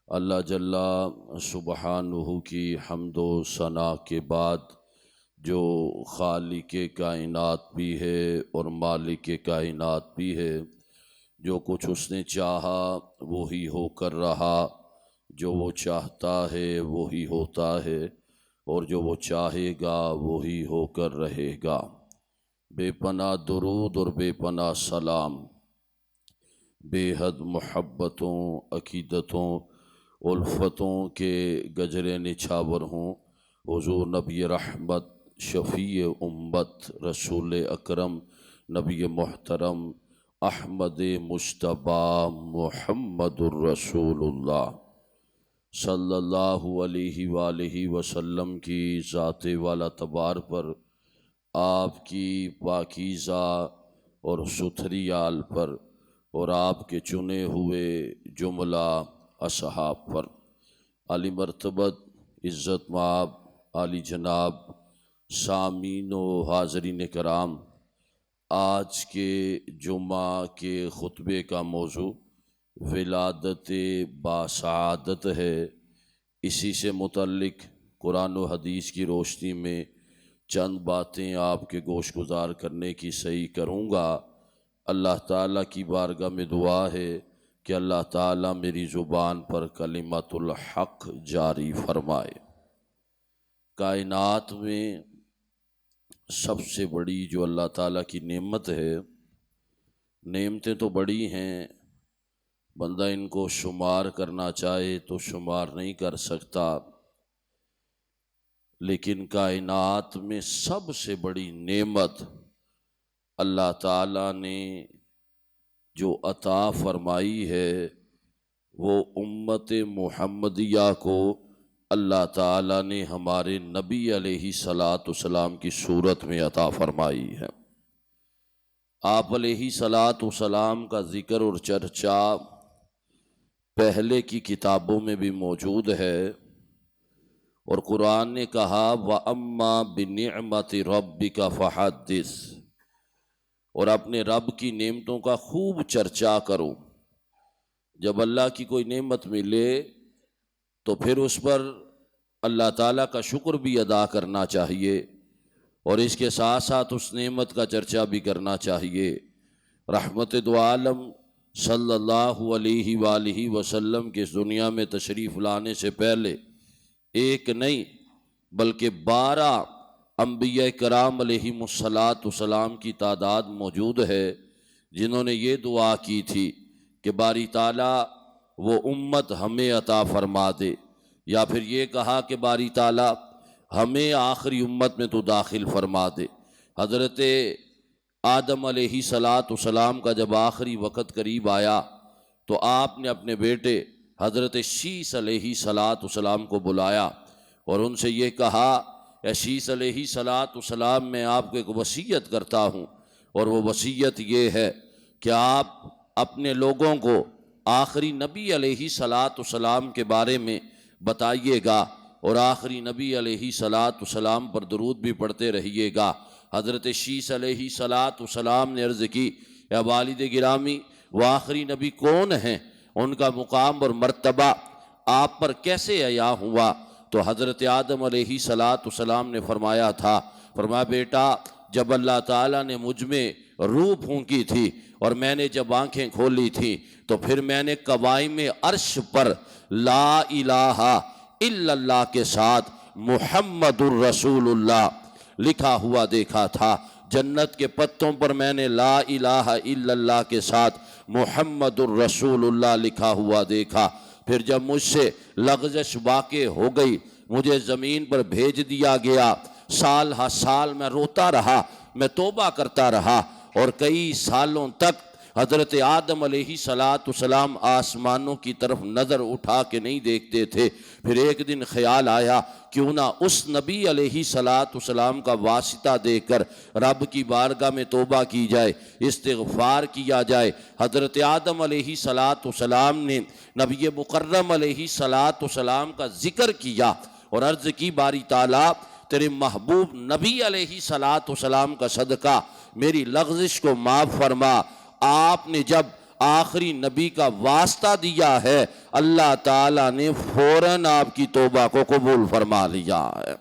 اللہ جل سبحانہ کی حمد و ثنا کے بعد جو خالق کائنات بھی ہے اور مالک کائنات بھی ہے، جو کچھ اس نے چاہا وہی ہو کر رہا، جو وہ چاہتا ہے وہی ہوتا ہے، اور جو وہ چاہے گا وہی ہو کر رہے گا۔ بے پناہ درود اور بے پناہ سلام بے حد محبتوں، عقیدتوں، الفتوں کے گجرے نچھاور ہوں حضور نبی رحمت، شفیع امت، رسول اکرم، نبی محترم احمد مجتبیٰ محمد الرسول اللہ صلی اللہ علیہ وآلہ وسلم کی ذات والا تبار پر، آپ کی پاکیزہ اور ستھری آل پر، اور آپ کے چنے ہوئے جملہ اصحاب پر، عالی مرتبت، عزت مآب، عالی جناب سامعین و حاضرین کرام، آج کے جمعہ کے خطبے کا موضوع ولادت باسعادت ہے۔ اسی سے متعلق قرآن و حدیث کی روشنی میں چند باتیں آپ کے گوش گزار کرنے کی صحیح کروں گا۔ اللہ تعالیٰ کی بارگاہ میں دعا ہے کہ اللہ تعالیٰ میری زبان پر کلمت الحق جاری فرمائے۔ کائنات میں سب سے بڑی جو اللہ تعالیٰ کی نعمت ہے، نعمتیں تو بڑی ہیں، بندہ ان کو شمار کرنا چاہے تو شمار نہیں کر سکتا، لیکن کائنات میں سب سے بڑی نعمت اللہ تعالیٰ نے جو عطا فرمائی ہے، وہ امت محمدیہ کو اللہ تعالیٰ نے ہمارے نبی علیہ السلام کی صورت میں عطا فرمائی ہے۔ آپ علیہ السلام کا ذکر اور چرچا پہلے کی کتابوں میں بھی موجود ہے، اور قرآن نے کہا وَأَمَّا بِنِعْمَةِ رَبِّكَ فَحَدِّثْ، اور اپنے رب کی نعمتوں کا خوب چرچا کرو۔ جب اللہ کی کوئی نعمت ملے تو پھر اس پر اللہ تعالیٰ کا شکر بھی ادا کرنا چاہیے، اور اس کے ساتھ ساتھ اس نعمت کا چرچا بھی کرنا چاہیے۔ رحمت دو عالم صلی اللہ علیہ وآلہ وسلم کے اس دنیا میں تشریف لانے سے پہلے ایک نہیں بلکہ 12 انبیاء کرام علیہم السلام کی تعداد موجود ہے، جنہوں نے یہ دعا کی تھی کہ باری تعالیٰ وہ امت ہمیں عطا فرما دے، یا پھر یہ کہا کہ باری تعالیٰ ہمیں آخری امت میں تو داخل فرما دے۔ حضرت آدم علیہ السلام کا جب آخری وقت قریب آیا تو آپ نے اپنے بیٹے حضرت شیس علیہ السلام کو بلایا اور ان سے یہ کہا، اے شیس علیہ السلام، میں آپ کو ایک وصیت کرتا ہوں، اور وہ وصیت یہ ہے کہ آپ اپنے لوگوں کو آخری نبی علیہ السلام کے بارے میں بتائیے گا، اور آخری نبی علیہ السلام پر درود بھی پڑھتے رہیے گا۔ حضرت شیس علیہ السلام نے عرض کی، اے والد گرامی، وہ آخری نبی کون ہیں؟ ان کا مقام اور مرتبہ آپ پر کیسے عیاں ہوا؟ تو حضرت آدم علیہ السلام نے فرمایا بیٹا، جب اللہ تعالیٰ نے مجھ میں روح پھونکی تھی اور میں نے جب آنکھیں کھولی تھی تو پھر میں نے قوائم عرش پر لا الہ الا اللہ کے ساتھ محمد الرسول اللہ لکھا ہوا دیکھا تھا۔ جنت کے پتوں پر میں نے لا الہ الا اللہ کے ساتھ محمد الرسول اللہ لکھا ہوا دیکھا۔ پھر جب مجھ سے لغزش واقع ہو گئی، مجھے زمین پر بھیج دیا گیا، سال ہا سال میں روتا رہا، میں توبہ کرتا رہا، اور کئی سالوں تک حضرت آدم علیہ السلام آسمانوں کی طرف نظر اٹھا کے نہیں دیکھتے تھے۔ پھر ایک دن خیال آیا کیوں نہ اس نبی علیہ السلام کا واسطہ دے کر رب کی بارگاہ میں توبہ کی جائے، استغفار کیا جائے۔ حضرت آدم علیہ السلام نے نبی مکرم علیہ السلام کا ذکر کیا اور عرض کی، باری تعالیٰ تیرے محبوب نبی علیہ السلام کا صدقہ میری لغزش کو معاف فرما۔ آپ نے جب آخری نبی کا واسطہ دیا ہے، اللہ تعالیٰ نے فوراً آپ کی توبہ کو قبول فرما لیا ہے۔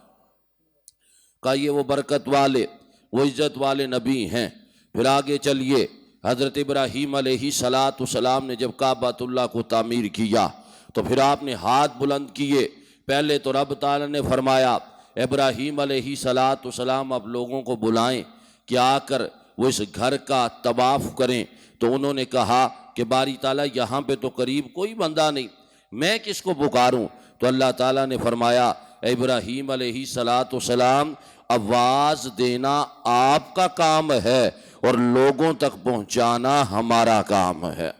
کہا یہ وہ برکت والے، وہ عزت والے نبی ہیں۔ پھر آگے چلیے، حضرت ابراہیم علیہ السلام نے جب کعبۃ اللہ کو تعمیر کیا تو پھر آپ نے ہاتھ بلند کیے۔ پہلے تو رب تعالیٰ نے فرمایا ابراہیم علیہ السلام اب لوگوں کو بلائیں کہ آ کر وہ اس گھر کا طواف کریں۔ تو انہوں نے کہا کہ باری تعالیٰ یہاں پہ تو قریب کوئی بندہ نہیں، میں کس کو پکاروں؟ تو اللہ تعالیٰ نے فرمایا ابراہیم علیہ السلام آواز دینا آپ کا کام ہے اور لوگوں تک پہنچانا ہمارا کام ہے۔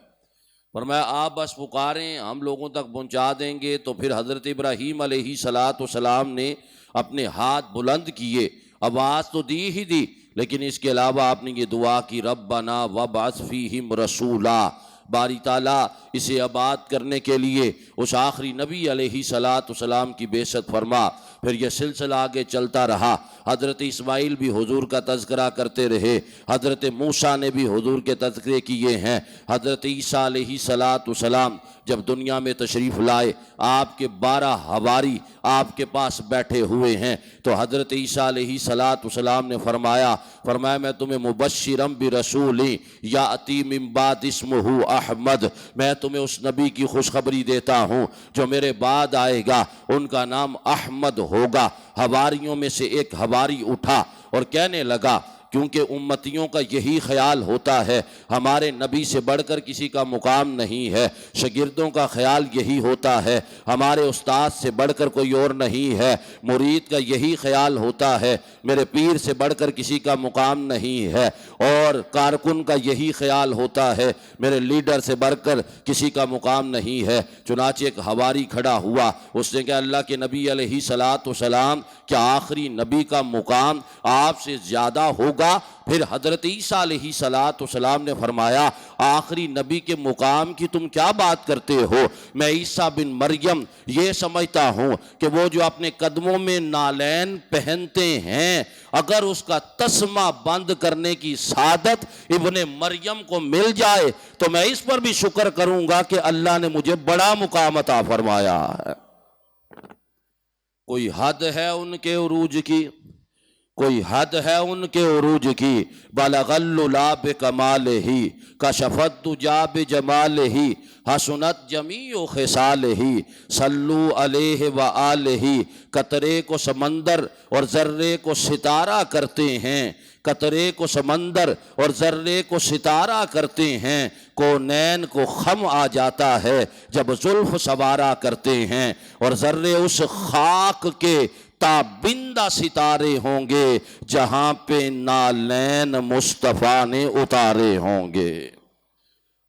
فرمایا آپ بس پکاریں، ہم لوگوں تک پہنچا دیں گے۔ تو پھر حضرت ابراہیم علیہ السلام نے اپنے ہاتھ بلند کیے، آواز تو دی ہی دی، لیکن اس کے علاوہ آپ نے یہ دعا کی ربنا وابعث فیہم رسولا، باری تعالیٰ اسے آباد کرنے کے لیے اس آخری نبی علیہ السلام کی بعثت فرما۔ پھر یہ سلسلہ آگے چلتا رہا، حضرت اسماعیل بھی حضور کا تذکرہ کرتے رہے، حضرت موسیٰ نے بھی حضور کے تذکرے کیے ہیں۔ حضرت عیسیٰ علیہ السلام جب دنیا میں تشریف لائے، آپ کے 12 حواری آپ کے پاس بیٹھے ہوئے ہیں، تو حضرت عیسیٰ علیہ السلام نے فرمایا میں تمہیں مبشرم برسول یاتی من بعد اسمہ احمد، میں تمہیں اس نبی کی خوشخبری دیتا ہوں جو میرے بعد آئے گا، ان کا نام احمد ہوگا۔ حواریوں میں سے ایک حواری اٹھا اور کہنے لگا، کیونکہ امتیوں کا یہی خیال ہوتا ہے ہمارے نبی سے بڑھ کر کسی کا مقام نہیں ہے، شاگردوں کا خیال یہی ہوتا ہے ہمارے استاد سے بڑھ کر کوئی اور نہیں ہے، مرید کا یہی خیال ہوتا ہے میرے پیر سے بڑھ کر کسی کا مقام نہیں ہے، اور کارکن کا یہی خیال ہوتا ہے میرے لیڈر سے بڑھ کر کسی کا مقام نہیں ہے۔ چنانچہ ایک حواری کھڑا ہوا، اس نے کہا اللہ کے نبی علیہ السلام کیا آخری نبی کا مقام آپ سے زیادہ ہوگا؟ پھر حضرت عیسیٰ علیہ السلام نے فرمایا آخری نبی کے مقام کی تم کیا بات کرتے ہو؟ میں عیسیٰ بن مریم یہ سمجھتا ہوں کہ وہ جو اپنے قدموں میں نالین پہنتے ہیں، اگر اس کا تسمہ بند کرنے کی سعادت ابن مریم کو مل جائے تو میں اس پر بھی شکر کروں گا کہ اللہ نے مجھے بڑا مقام عطا فرمایا ہے۔ کوئی حد ہے ان کے عروج کی، کوئی حد ہے ان کے عروج کی، بلغ العلا بکمالہ کشفت الدجی بجمالہ حسنت جمیع خصالہ صلو علیہ وآلہ۔ قطرے کو سمندر اور ذرے کو ستارہ کرتے ہیں، قطرے کو سمندر اور ذرے کو ستارہ کرتے ہیں، کونین کو خم آ جاتا ہے جب زلف سوارا کرتے ہیں، اور ذرے اس خاک کے تابندہ ستارے ہوں گے جہاں پہ نالین مصطفیٰ نے اتارے ہوں گے۔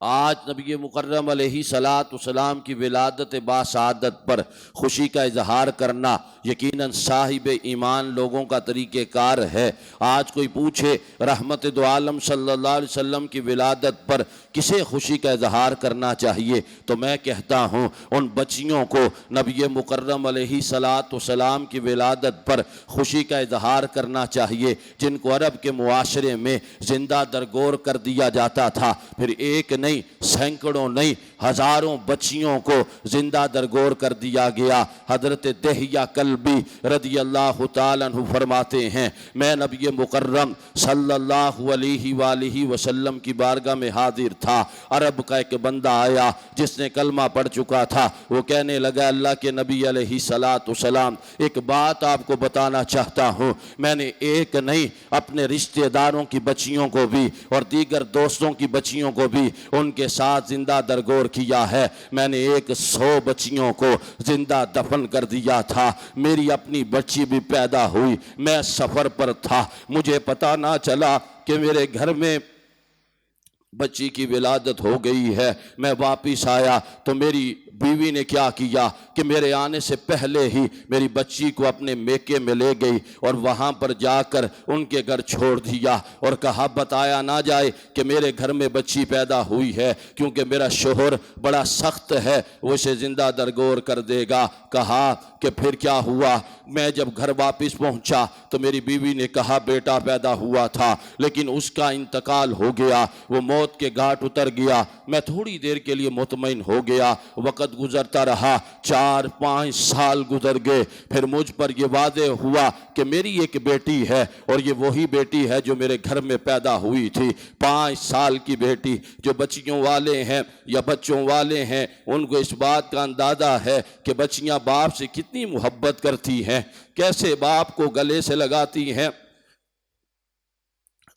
آج نبی مکرم علیہ السلام کی ولادت باسعادت پر خوشی کا اظہار کرنا یقیناً صاحب ایمان لوگوں کا طریقہ کار ہے۔ آج کوئی پوچھے رحمت دو عالم صلی اللہ علیہ وسلم کی ولادت پر کسے خوشی کا اظہار کرنا چاہیے، تو میں کہتا ہوں ان بچیوں کو نبی مکرم علیہ السلام کی ولادت پر خوشی کا اظہار کرنا چاہیے، جن کو عرب کے معاشرے میں زندہ درگور کر دیا جاتا تھا۔ پھر ایک نہیں، سینکڑوں نہیں، ہزاروں بچیوں کو زندہ درگور کر دیا گیا۔ حضرت دہیہ کلبی رضی اللہ تعالیٰ عنہ فرماتے ہیں میں نبی مکرم صلی اللہ علیہ وآلہ وسلم کی بارگاہ میں حاضر تھا، عرب کا ایک بندہ آیا جس نے کلمہ پڑھ چکا تھا، وہ کہنے لگا اللہ کے نبی علیہ السلام ایک بات آپ کو بتانا چاہتا ہوں، میں نے ایک نہیں اپنے رشتہ داروں کی بچیوں کو بھی اور دیگر دوستوں کی بچیوں کو بھی ان کے ساتھ زندہ درگور کیا ہے، میں نے 100 بچیوں کو زندہ دفن کر دیا تھا، میری اپنی بچی بھی پیدا ہوئی، میں سفر پر تھا، مجھے پتہ نہ چلا کہ میرے گھر میں بچی کی ولادت ہو گئی ہے، میں واپس آیا تو میری بیوی نے کیا کیا کہ میرے آنے سے پہلے ہی میری بچی کو اپنے میکے میں لے گئی اور وہاں پر جا کر ان کے گھر چھوڑ دیا اور کہا بتایا نہ جائے کہ میرے گھر میں بچی پیدا ہوئی ہے، کیونکہ میرا شوہر بڑا سخت ہے، وہ اسے زندہ درگور کر دے گا۔ کہا کہ پھر کیا ہوا؟ میں جب گھر واپس پہنچا تو میری بیوی نے کہا بیٹا پیدا ہوا تھا لیکن اس کا انتقال ہو گیا، وہ موت کے گھاٹ اتر گیا۔ میں تھوڑی دیر کے لیے مطمئن ہو گیا، وقت گزرتا رہا، 4-5 سال گزر گئے، پھر مجھ پر یہ واضح ہوا کہ میری ایک بیٹی ہے اور یہ وہی بیٹی ہے جو میرے گھر میں پیدا ہوئی تھی۔ 5 سال کی بیٹی، جو بچیوں والے ہیں یا بچوں والے ہیں ان کو اس بات کا اندازہ ہے کہ بچیاں باپ سے کتنی محبت کرتی ہیں، کیسے باپ کو گلے سے لگاتی ہیں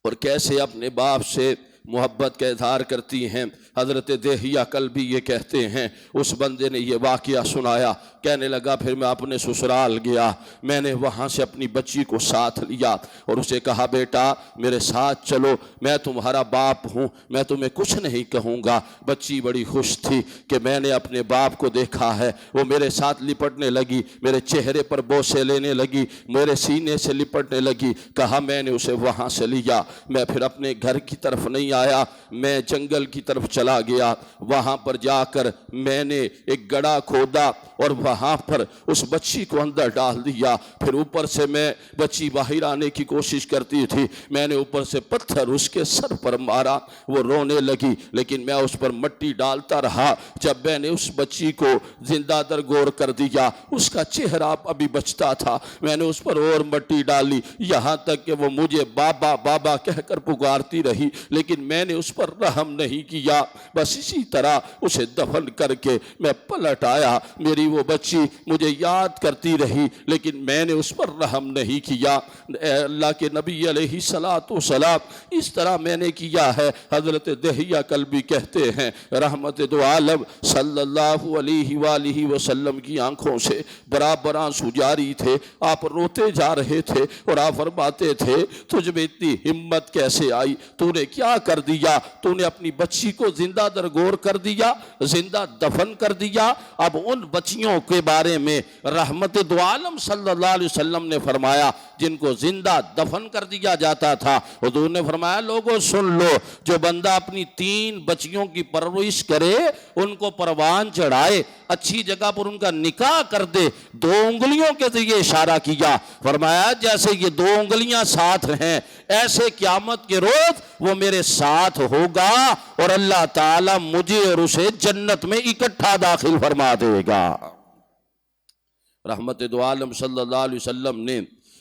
اور کیسے اپنے باپ سے محبت کا اظہار کرتی ہیں۔ حضرت دہیہ کلبی یہ کہتے ہیں، اس بندے نے یہ واقعہ سنایا، کہنے لگا پھر میں اپنے سسرال گیا، میں نے وہاں سے اپنی بچی کو ساتھ لیا اور اسے کہا بیٹا میرے ساتھ چلو، میں تمہارا باپ ہوں، میں تمہیں کچھ نہیں کہوں گا۔ بچی بڑی خوش تھی کہ میں نے اپنے باپ کو دیکھا ہے، وہ میرے ساتھ لپٹنے لگی، میرے چہرے پر بوسے لینے لگی، میرے سینے سے لپٹنے لگی۔ کہا میں نے اسے وہاں سے لیا، میں پھر اپنے گھر کی طرف نہیں آیا، میں جنگل کی طرف چلا گیا۔ وہاں پر جا کر میں نے ایک گڑھا کھودا اور وہاں پر اس بچی کو اندر ڈال دیا۔ پھر اوپر سے میں بچی باہر آنے کی کوشش کرتی تھی، میں نے اوپر سے پتھر اس کے سر پر مارا، وہ رونے لگی لیکن میں اس پر مٹی ڈالتا رہا۔ جب میں نے اس بچی کو زندہ درگور کر دیا، اس کا چہرہ ابھی بچتا تھا، میں نے اس پر اور مٹی ڈالی، یہاں تک کہ وہ مجھے بابا بابا کہہ کر پکارتی رہی لیکن میں نے اس پر رحم نہیں کیا۔ بس اسی طرح اسے دفن کر کے میں پلٹ آیا، میری وہ بچی مجھے یاد کرتی رہی لیکن میں نے اس پر رحم نہیں کیا۔ اے اللہ کے نبی علیہ السلام، اس طرح میں نے کیا ہے۔ حضرت دہیہ کلبی کہتے ہیں رحمت دو عالم صلی اللہ علیہ وآلہ وسلم کی آنکھوں سے برابر آنسو جاری تھے، آپ روتے جا رہے تھے اور آپ فرماتے تھے تجھ میں اتنی ہمت کیسے آئی، تو نے کیا کر دیا، تو نے اپنی بچی کو زندہ درگور کر دیا، زندہ دفن کر دیا۔ اب ان بچیوں کے بارے میں رحمت دو عالم صلی اللہ علیہ وسلم نے فرمایا جن کو زندہ دفن کر دیا جاتا تھا، حضور نے فرمایا لوگوں سن لو، جو بندہ اپنی 3 بچیوں کی پرورش کرے، ان کو پروان چڑھائے، اچھی جگہ پر ان کا نکاح کر دے، 2 انگلیوں کے ذریعے اشارہ کیا، فرمایا جیسے یہ 2 انگلیاں ساتھ ہیں ایسے قیامت کے روز وہ میرے ساتھ ہوگا اور اللہ تعالیٰ مجھے اور اسے جنت میں اکٹھا داخل فرما دے گا۔ رحمت دو عالم صلی اللہ علیہ وسلم نے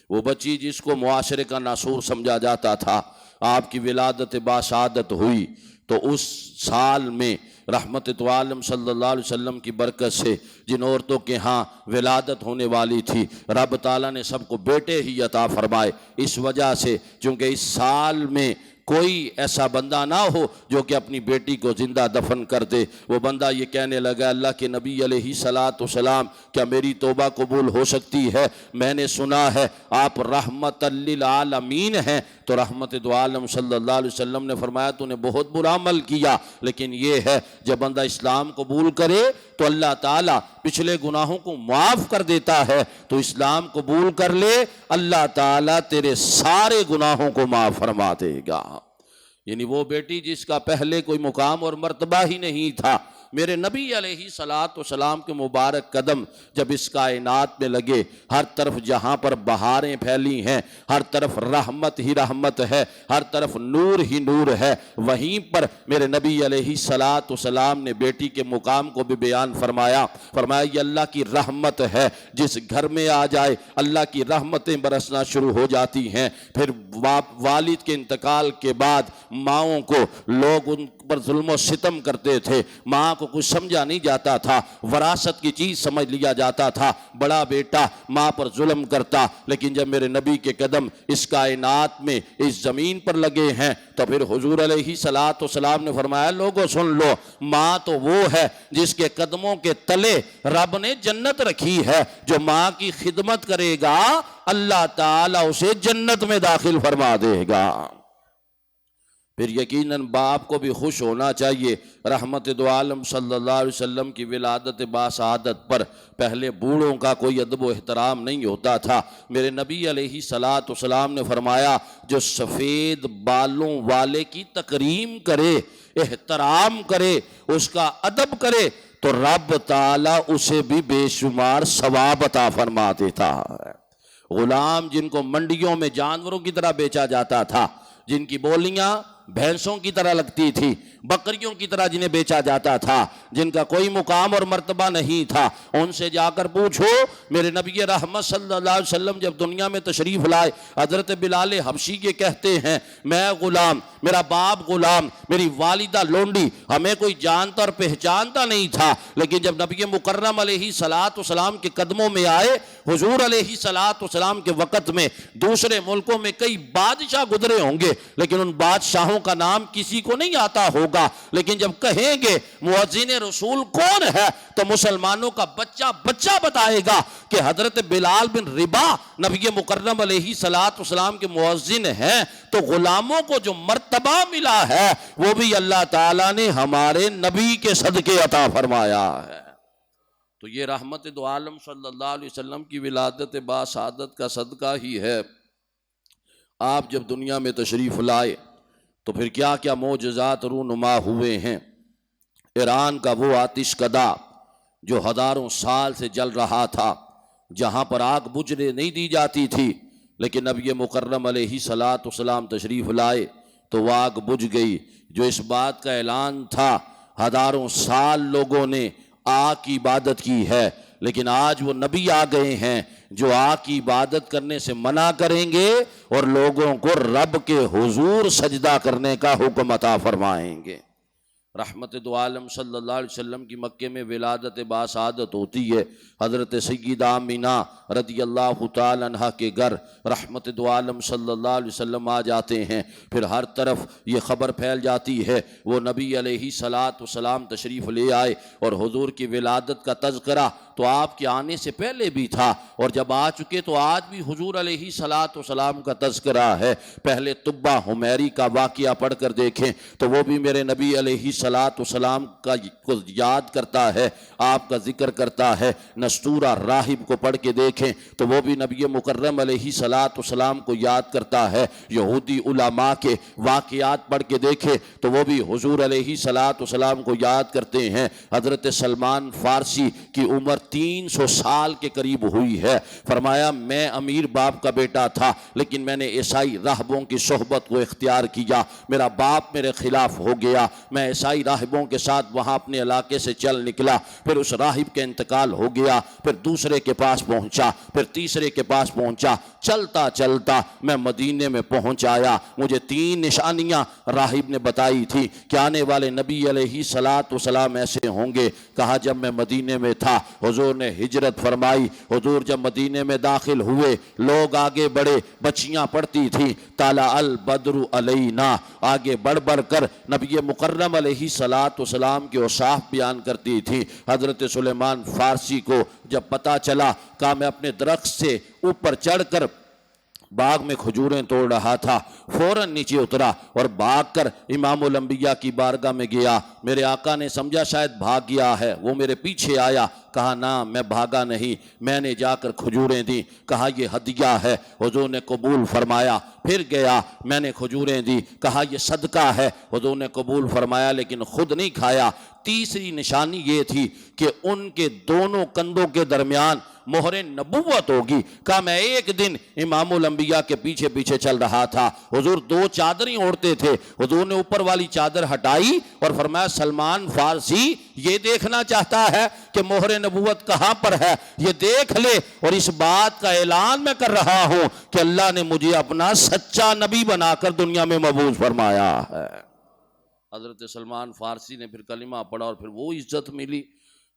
وہ بچی جس کو معاشرے کا ناسور سمجھا جاتا تھا، آپ کی ولادت باشہادت ہوئی تو اس سال میں رحمت دو عالم صلی اللہ علیہ وسلم کی برکت سے جن عورتوں کے ہاں ولادت ہونے والی تھی رب تعالیٰ نے سب کو بیٹے ہی عطا فرمائے، اس وجہ سے چونکہ اس سال میں کوئی ایسا بندہ نہ ہو جو کہ اپنی بیٹی کو زندہ دفن کر دے۔ وہ بندہ یہ کہنے لگا اللہ کے نبی علیہ السلام کیا میری توبہ قبول ہو سکتی ہے؟ میں نے سنا ہے آپ رحمت للعالمین ہیں۔ تو رحمت دو عالم صلی اللہ علیہ وسلم نے فرمایا تو نے بہت برا عمل کیا، لیکن یہ ہے جب بندہ اسلام قبول کرے تو اللہ تعالیٰ پچھلے گناہوں کو معاف کر دیتا ہے، تو اسلام قبول کر لے اللہ تعالیٰ تیرے سارے گناہوں کو معاف فرما دے گا۔ یعنی وہ بیٹی جس کا پہلے کوئی مقام اور مرتبہ ہی نہیں تھا، میرے نبی علیہ السلام کے مبارک قدم جب اس کائنات میں لگے، ہر طرف جہاں پر بہاریں پھیلی ہیں، ہر طرف رحمت ہی رحمت ہے، ہر طرف نور ہی نور ہے، وہیں پر میرے نبی علیہ السلام نے بیٹی کے مقام کو بھی بیان فرمایا یہ اللہ کی رحمت ہے، جس گھر میں آ جائے اللہ کی رحمتیں برسنا شروع ہو جاتی ہیں۔ پھر والد کے انتقال کے بعد ماؤں کو لوگ ان پر ظلم و ستم کرتے تھے، ماں کو کچھ سمجھا نہیں جاتا تھا، وراثت کی چیز سمجھ لیا جاتا تھا، بڑا بیٹا ماں پر ظلم کرتا، لیکن جب میرے نبی کے قدم اس کائنات میں اس زمین پر لگے ہیں تو پھر حضور علیہ السلام نے فرمایا لوگوں سن لو، ماں تو وہ ہے جس کے قدموں کے تلے رب نے جنت رکھی ہے، جو ماں کی خدمت کرے گا اللہ تعالیٰ اسے جنت میں داخل فرما دے گا۔ پھر یقیناً باپ کو بھی خوش ہونا چاہیے۔ رحمت دو عالم صلی اللہ علیہ وسلم کی ولادت باسعادت پر پہلے بوڑھوں کا کوئی ادب و احترام نہیں ہوتا تھا۔ میرے نبی علیہ السلام نے فرمایا جو سفید بالوں والے کی تکریم کرے، احترام کرے، اس کا ادب کرے تو رب تعالیٰ اسے بھی بے شمار ثواب عطا فرما دیتا ہے۔ غلام جن کو منڈیوں میں جانوروں کی طرح بیچا جاتا تھا، جن کی بولیاں بھینسوں کی طرح لگتی تھی، بکریوں کی طرح جنہیں بیچا جاتا تھا، جن کا کوئی مقام اور مرتبہ نہیں تھا، ان سے جا کر پوچھو میرے نبی رحمت صلی اللہ علیہ وسلم جب دنیا میں تشریف لائے، حضرت بلال حبشی کے کہتے ہیں میں غلام، میرا باپ غلام، میری والدہ لونڈی، ہمیں کوئی جانتا اور پہچانتا نہیں تھا، لیکن جب نبی مکرم علیہ السلام کے قدموں میں آئے، حضور علیہ السلام کے وقت میں دوسرے ملکوں میں کئی بادشاہ گزرے ہوں گے، لیکن ان بادشاہوں کا نام کسی کو نہیں آتا ہوگا، لیکن جب کہیں گے مؤذن رسول کون ہے تو مسلمانوں کا بچہ بچہ بتائے گا کہ حضرت بلال بن ربا نبی مکرم علیہ السلام کے مؤذن ہیں۔ تو غلاموں کو جو مرتبہ ملا ہے وہ بھی اللہ تعالیٰ نے ہمارے نبی کے صدقے عطا فرمایا ہے۔ تو یہ رحمت دو عالم صلی اللہ علیہ وسلم کی ولادت باسعادت کا صدقہ ہی ہے۔ آپ جب دنیا میں تشریف لائے تو پھر کیا کیا معجزات رونما ہوئے ہیں۔ ایران کا وہ آتش کدہ جو ہزاروں سال سے جل رہا تھا، جہاں پر آگ بجھنے نہیں دی جاتی تھی، لیکن نبی مکرم علیہ السلام تشریف لائے تو وہ آگ بجھ گئی۔ جو اس بات کا اعلان تھا ہزاروں سال لوگوں نے آگ کی عبادت کی ہے، لیکن آج وہ نبی آ گئے ہیں جو آگ کی عبادت کرنے سے منع کریں گے اور لوگوں کو رب کے حضور سجدہ کرنے کا حکم عطا فرمائیں گے۔ رحمت دو عالم صلی اللہ علیہ وسلم کی مکے میں ولادت باسعادت ہوتی ہے۔ حضرت سیدہ آمینہ رضی اللہ تعالیٰ عنہ کے گھر رحمت دو عالم صلی اللہ علیہ وسلم آ جاتے ہیں، پھر ہر طرف یہ خبر پھیل جاتی ہے وہ نبی علیہ السلام تشریف لے آئے، اور حضور کی ولادت کا تذکرہ تو آپ کے آنے سے پہلے بھی تھا، اور جب آ چکے تو آج بھی حضور علیہ السلام کا تذکرہ ہے۔ پہلے طبہ حمیری کا واقعہ پڑھ کر دیکھیں تو وہ بھی میرے نبی علیہ السلام کا یاد کرتا ہے، آپ کا ذکر کرتا ہے۔ نستورہ راہب کو پڑھ کے دیکھیں تو وہ بھی نبی مکرم علیہ السلام کو یاد کرتا ہے۔ یہودی علماء کے واقعات پڑھ کے دیکھیں تو وہ بھی حضور علیہ السلام کو یاد کرتے ہیں۔ حضرت سلمان فارسی کی عمر 300 سال کے قریب ہوئی ہے، فرمایا میں امیر باپ کا بیٹا تھا لیکن میں نے عیسائی راہبوں کی صحبت کو اختیار کیا، میرا باپ میرے خلاف ہو گیا، میں عیسائی راہبوں کے ساتھ وہاں اپنے علاقے سے چل نکلا، پھر اس راہب کے انتقال ہو گیا، پھر دوسرے کے پاس پہنچا، پھر تیسرے کے پاس پہنچا، چلتا چلتا میں مدینے میں پہنچ آیا۔ مجھے 3 نشانیاں راہب نے بتائی تھی کہ آنے والے نبی علیہ السلام ایسے ہوں گے۔ کہا جب میں مدینے میں تھا حضور نے ہجرت فرمائی، حضور جب مدینے میں داخل ہوئے لوگ آگے بڑھے، بچیاں پڑھتی تھیں طلع البدر علینا، آگے بڑھ بڑھ کر نبی مکرم علیہ السلام کے اوصاف بیان کرتی تھی۔ حضرت سلیمان فارسی کو جب پتہ چلا کہ میں اپنے درخت سے اوپر چڑھ کر باغ میں کھجوریں توڑ رہا تھا، فوراً نیچے اترا اور بھاگ کر امام الانبیاء کی بارگاہ میں گیا۔ میرے آقا نے سمجھا شاید بھاگ گیا ہے، وہ میرے پیچھے آیا، کہا نہ میں بھاگا نہیں، میں نے جا کر کھجوریں دی، کہا یہ ہدیہ ہے، حضور نے قبول فرمایا۔ پھر گیا، میں نے کھجوریں دی، کہا یہ صدقہ ہے، حضور نے قبول فرمایا لیکن خود نہیں کھایا۔ تیسری نشانی یہ تھی کہ ان کے دونوں کندھوں کے درمیان مہر نبوت ہوگی۔ کہا میں ایک دن امام الانبیاء کے پیچھے پیچھے چل رہا تھا، حضور 2 چادریں اوڑھتے تھے، حضور نے اوپر والی چادر ہٹائی اور فرمایا سلمان فارسی یہ دیکھنا چاہتا ہے کہ مہر نبوت کہاں پر ہے، یہ دیکھ لے، اور اس بات کا اعلان میں کر رہا ہوں کہ اللہ نے مجھے اپنا سچا نبی بنا کر دنیا میں مبعوث فرمایا ہے۔ حضرت سلمان فارسی نے پھر کلمہ پڑھا اور پھر وہ عزت ملی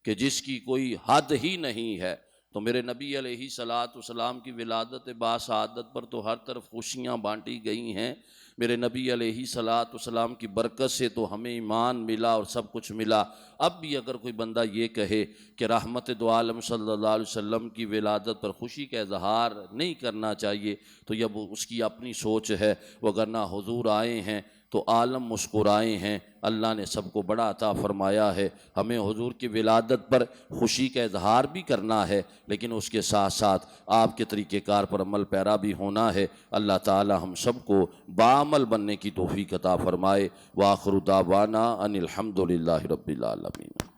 کہ جس کی کوئی حد ہی نہیں ہے۔ تو میرے نبی علیہ السلام کی ولادت باسعادت پر تو ہر طرف خوشیاں بانٹی گئی ہیں۔ میرے نبی علیہ السلام کی برکت سے تو ہمیں ایمان ملا اور سب کچھ ملا۔ اب بھی اگر کوئی بندہ یہ کہے کہ رحمت دو عالم صلی اللہ علیہ وسلم کی ولادت پر خوشی کا اظہار نہیں کرنا چاہیے تو یہ اس کی اپنی سوچ ہے، وگرنہ حضور آئے ہیں تو عالم مسکرائے ہیں۔ اللہ نے سب کو بڑا عطا فرمایا ہے۔ ہمیں حضور کی ولادت پر خوشی کا اظہار بھی کرنا ہے، لیکن اس کے ساتھ ساتھ آپ کے طریقہ کار پر عمل پیرا بھی ہونا ہے۔ اللہ تعالی ہم سب کو باعمل بننے کی توفیق عطا فرمائے۔ وآخر دعوانا ان الحمد للہ رب العالمین۔